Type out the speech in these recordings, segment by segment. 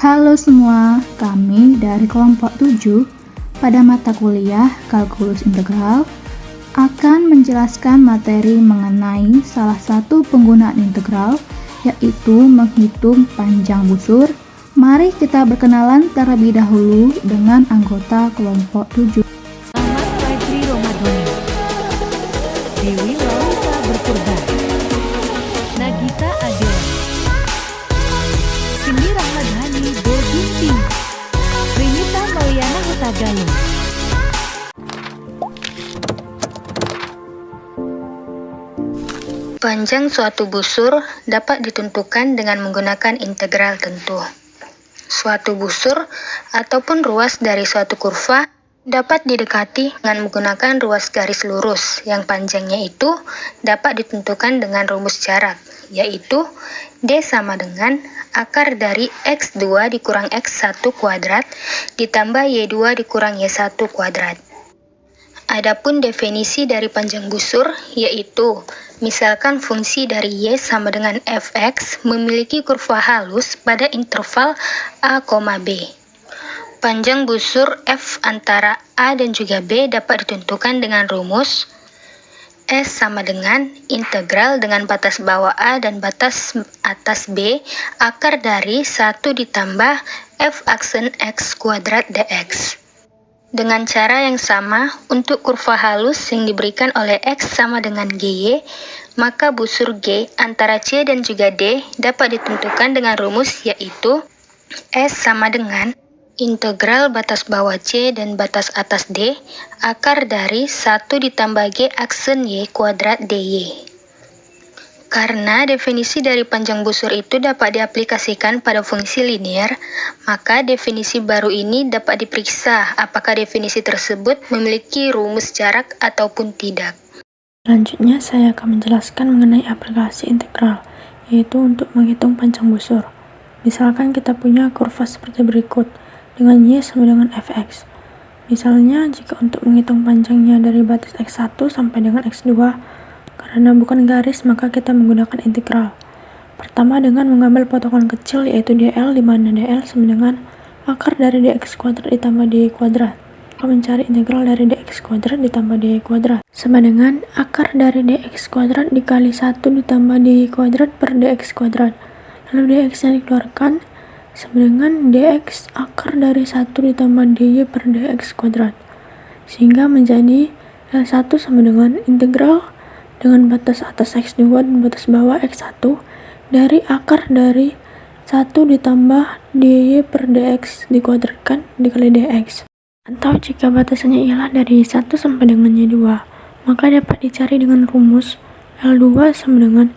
Halo semua, kami dari kelompok 7 pada mata kuliah Kalkulus Integral akan menjelaskan materi mengenai salah satu penggunaan integral, yaitu menghitung panjang busur. Mari kita berkenalan terlebih dahulu dengan anggota kelompok 7. Ahmad Fajri Romadhoni, Dewi Lalisa Berkurban, Nagita Adela, Cindy Rahmadhani Bobinti, Rinita Mauliana Hutagaluh. Panjang suatu busur dapat ditentukan dengan menggunakan integral tentu. Suatu busur ataupun ruas dari suatu kurva dapat didekati dengan menggunakan ruas garis lurus yang panjangnya itu dapat ditentukan dengan rumus jarak, yaitu D sama dengan akar dari X2 dikurang X1 kuadrat ditambah Y2 dikurang Y1 kuadrat. Adapun definisi dari panjang busur yaitu misalkan fungsi dari Y sama dengan fx memiliki kurva halus pada interval A, B. Panjang busur f antara A dan juga B dapat ditentukan dengan rumus S sama dengan integral dengan batas bawah A dan batas atas B akar dari 1 ditambah f aksen X kuadrat dx. Dengan cara yang sama, untuk kurva halus yang diberikan oleh X sama dengan GY, maka busur G antara C dan juga D dapat ditentukan dengan rumus yaitu S sama dengan integral batas bawah C dan batas atas D akar dari 1 ditambah G aksen Y kuadrat DY. Karena definisi dari panjang busur itu dapat diaplikasikan pada fungsi linear, maka definisi baru ini dapat diperiksa apakah definisi tersebut memiliki rumus jarak ataupun tidak. Selanjutnya saya akan menjelaskan mengenai aplikasi integral, yaitu untuk menghitung panjang busur. Misalkan kita punya kurva seperti berikut, dengan Y sama dengan fx. Misalnya, jika untuk menghitung panjangnya dari batas x1 sampai dengan x2, karena bukan garis, maka kita menggunakan integral. Pertama dengan mengambil potongan kecil yaitu dl, di mana dl sama dengan akar dari dx kuadrat ditambah dy kuadrat. Maka mencari integral dari dx kuadrat ditambah dy kuadrat sama dengan akar dari dx kuadrat dikali 1 ditambah dy kuadrat per dx kuadrat. Lalu dx yang dikeluarkan sama dengan dx akar dari 1 ditambah dy per dx kuadrat. Sehingga menjadi L1 sama dengan integral dengan batas atas x2 dan batas bawah x1 dari akar dari 1 ditambah dy per dx dikuadratkan dikali dx. Atau jika batasannya ialah dari 1 sampai dengan y2, maka dapat dicari dengan rumus L2 sama dengan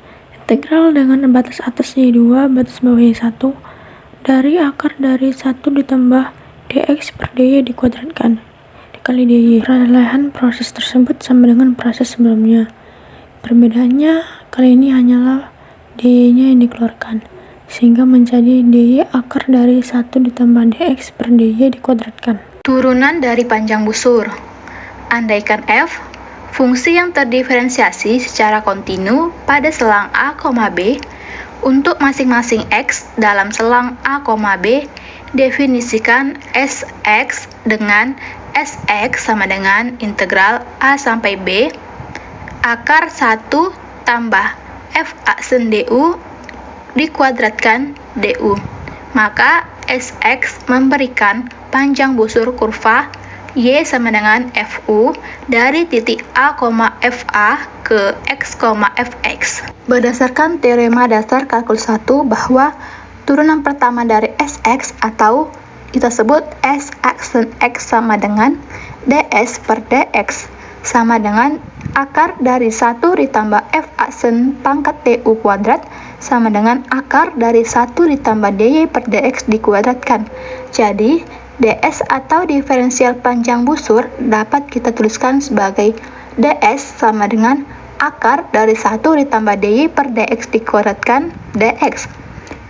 integral dengan batas atas y2 batas bawah y1 dari akar dari 1 ditambah dx per dy dikuadratkan dikali dy. Perolehan proses tersebut sama dengan proses sebelumnya. Perbedaannya kali ini hanyalah dy-nya yang dikeluarkan, sehingga menjadi dy akar dari 1 ditambah dx per dy dikuadratkan. Turunan dari panjang busur. Andaikan f, fungsi yang terdiferensiasi secara kontinu pada selang a, b, untuk masing-masing x dalam selang a, b, definisikan sx dengan sx sama dengan integral a sampai b akar 1 tambah f aksen du dikuadratkan du. Maka sx memberikan panjang busur kurva y sama dengan fu dari titik a, fa ke x, fx. Berdasarkan teorema dasar kalkulus 1 bahwa turunan pertama dari sx atau kita sebut s aksen x sama dengan ds per dx sama dengan akar dari 1 ditambah f aksen pangkat du kuadrat sama dengan akar dari 1 ditambah dy per dx dikuadratkan. Jadi, ds atau diferensial panjang busur dapat kita tuliskan sebagai ds sama dengan akar dari 1 ditambah dy per dx dikuadratkan dx.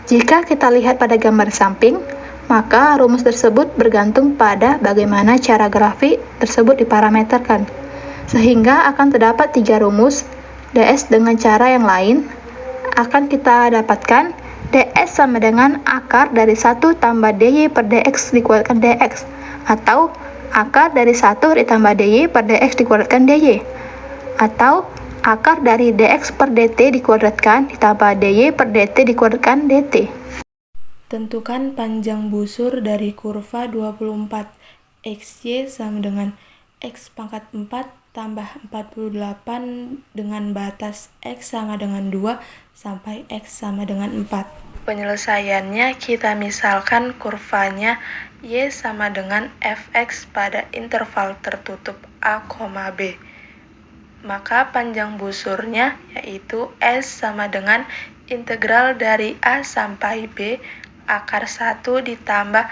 Jika kita lihat pada gambar samping, maka rumus tersebut bergantung pada bagaimana cara grafik tersebut diparameterkan. Sehingga akan terdapat 3 rumus ds dengan cara yang lain akan kita dapatkan ds sama dengan akar dari 1 tambah dy per dx dikuadratkan dx, atau akar dari 1 ditambah dy per dx dikuadratkan dy, atau akar dari dx per dt dikuadratkan ditambah dy per dt dikuadratkan dt. Tentukan panjang busur dari kurva 24. XY sama dengan X pangkat 4 tambah 48 dengan batas X sama dengan 2 sampai X sama dengan 4. Penyelesaiannya kita misalkan kurvanya Y sama dengan Fx pada interval tertutup A, B. Maka panjang busurnya yaitu S sama dengan integral dari A sampai B akar 1 ditambah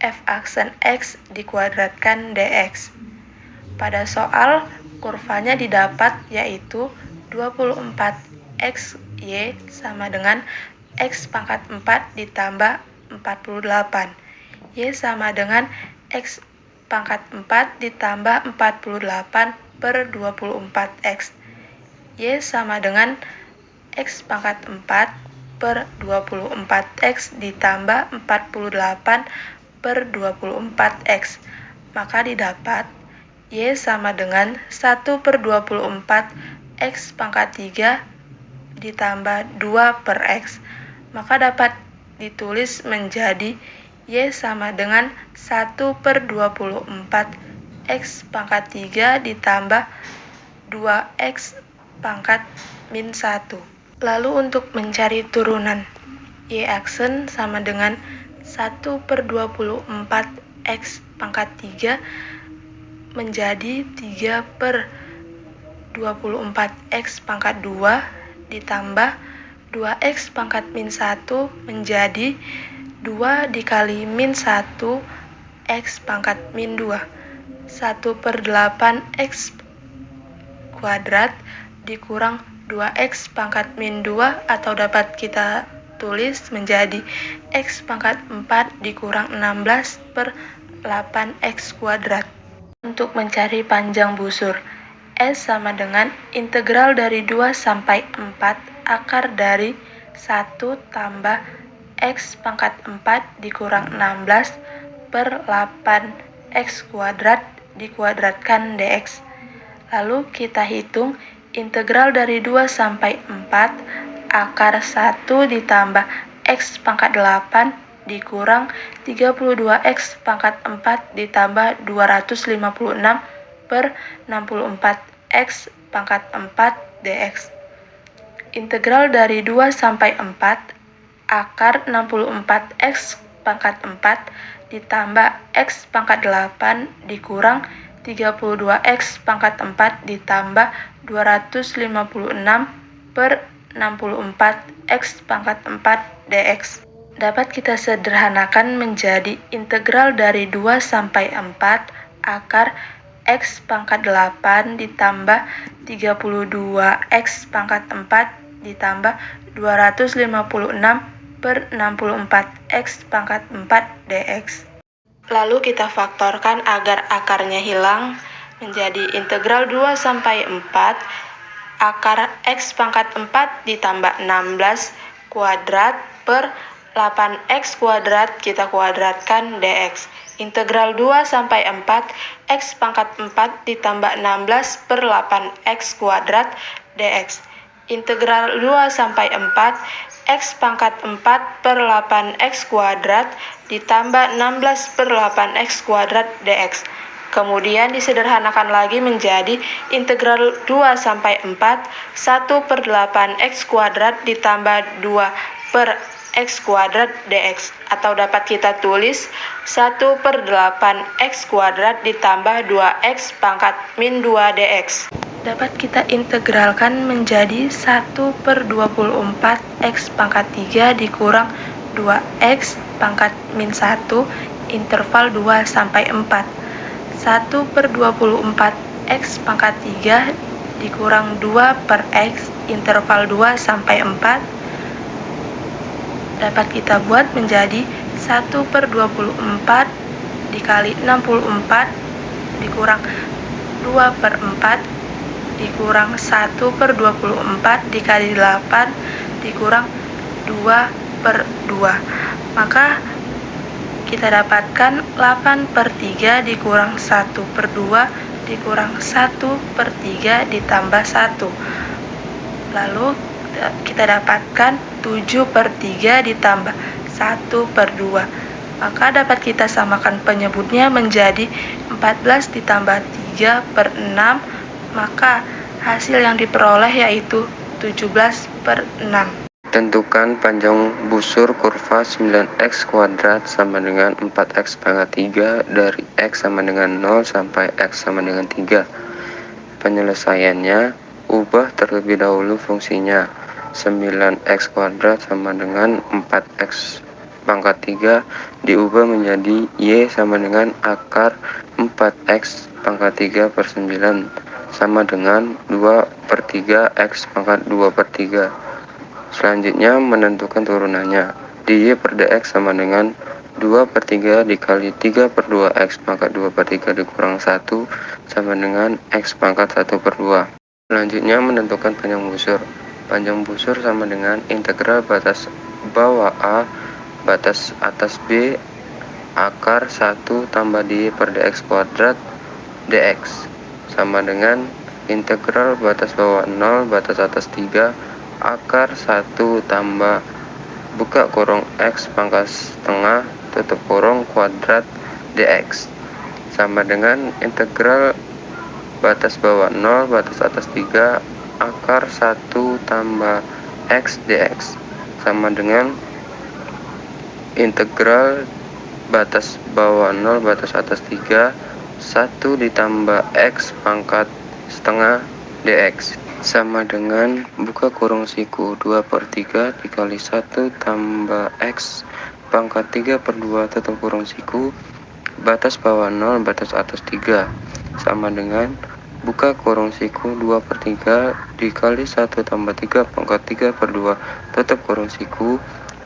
f aksen X dikuadratkan dx. Pada soal, kurvanya didapat yaitu 24xy sama dengan X pangkat 4 ditambah 48. Y sama dengan X pangkat 4 ditambah 48 per 24x. Y sama dengan X pangkat 4 per 24x ditambah 48 per 24x. Maka didapat Y sama dengan 1 per 24 X pangkat 3 ditambah 2 per X. Maka dapat ditulis menjadi Y sama dengan 1 per 24 X pangkat 3 ditambah 2X pangkat min 1. Lalu untuk mencari turunan, Y aksen sama dengan 1 per 24 X pangkat 3 menjadi 3 per 24 X pangkat 2 ditambah 2X pangkat min 1 menjadi 2 dikali min 1 X pangkat min 2. 1 per 8 X kuadrat dikurang 2x pangkat min 2 atau dapat kita tulis menjadi x pangkat 4 dikurang 16 per 8x kuadrat. Untuk mencari panjang busur, S sama dengan integral dari 2 sampai 4 akar dari 1 tambah x pangkat 4 dikurang 16 per 8x kuadrat dikuadratkan dx. Lalu kita hitung integral dari 2 sampai 4 akar 1 ditambah x pangkat 8 dikurang 32x pangkat 4 ditambah 256 per 64x pangkat 4 dx. Integral dari 2 sampai 4 akar 64x pangkat 4 ditambah x pangkat 8 dikurang 32x pangkat 4 ditambah 256 per 64x pangkat 4 dx. Dapat kita sederhanakan menjadi integral dari 2 sampai 4 akar x pangkat 8 ditambah 32x pangkat 4 ditambah 256 per 64x pangkat 4 dx. Lalu kita faktorkan agar akarnya hilang menjadi integral 2 sampai 4 akar x pangkat 4 ditambah 16 kuadrat per 8x kuadrat kita kuadratkan dx. Integral 2 sampai 4 x pangkat 4 ditambah 16 per 8x kuadrat dx. Integral 2 sampai 4 x pangkat 4 per 8x kuadrat ditambah 16 per 8x kuadrat dx. Kemudian disederhanakan lagi menjadi integral 2 sampai 4 1 per 8x kuadrat ditambah 2 per x kuadrat dx. Atau dapat kita tulis 1 per 8x kuadrat ditambah 2x pangkat min 2 dx. Dapat kita integralkan menjadi 1 per 24 x pangkat 3 dikurang 2x pangkat min 1 interval 2 sampai 4. 1 per 24 x pangkat 3 dikurang 2 per x interval 2 sampai 4 dapat kita buat menjadi 1 per 24 dikali 64 dikurang 2 per 4 dikurang 1 per 24 dikali 8 dikurang 2 per 2. Maka kita dapatkan 8 per 3 dikurang 1 per 2 dikurang 1 per 3 ditambah 1. Lalu kita dapatkan 7 per 3 ditambah 1 per 2. Maka dapat kita samakan penyebutnya menjadi 14 ditambah 3 per 6. Maka hasil yang diperoleh yaitu 17 per 6. Tentukan panjang busur kurva 9x kuadrat sama dengan 4x pangkat 3 dari x sama dengan 0 sampai x sama dengan 3. Penyelesaiannya, ubah terlebih dahulu fungsinya. 9x kuadrat sama dengan 4x pangkat 3 diubah menjadi y sama dengan akar 4x pangkat 3 per 9 sama dengan 2 per 3 x pangkat 2 per 3. Selanjutnya menentukan turunannya. Dy per dx sama dengan 2 per 3 dikali 3 per 2x pangkat 2 per 3 dikurang 1 sama dengan x pangkat 1 per 2. Selanjutnya menentukan panjang busur. Panjang busur sama dengan integral batas bawah A batas atas B akar 1 tambah dy per dx kuadrat dx sama dengan integral batas bawah 0 batas atas 3 akar 1 tambah buka kurung x pangkat setengah tutup kurung kuadrat dx sama dengan integral batas bawah 0 batas atas 3 akar 1 tambah x dx sama dengan integral batas bawah 0 batas atas 3 1 ditambah x pangkat setengah dx sama dengan buka kurung siku 2 per 3 dikali 1 tambah x pangkat 3 per 2 tutup kurung siku batas bawah 0 batas atas 3 sama dengan buka kurung siku 2 per 3 dikali 1 tambah 3 pangkat 3 per 2 tutup kurung siku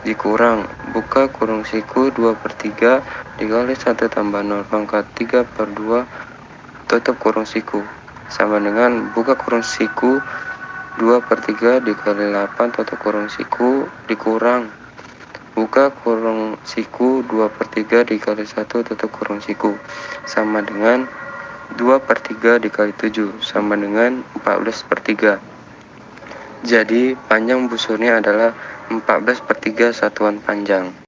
dikurang buka kurung siku 2 per 3 dikali 1 tambah 0 pangkat 3 per 2 tutup kurung siku sama dengan buka kurung siku 2 per 3 dikali 8 tutup kurung siku dikurang buka kurung siku 2 per 3 dikali 1 tutup kurung siku sama dengan 2 per 3 dikali 7 sama dengan 14 per 3. Jadi panjang busurnya adalah 14 per 3 satuan panjang.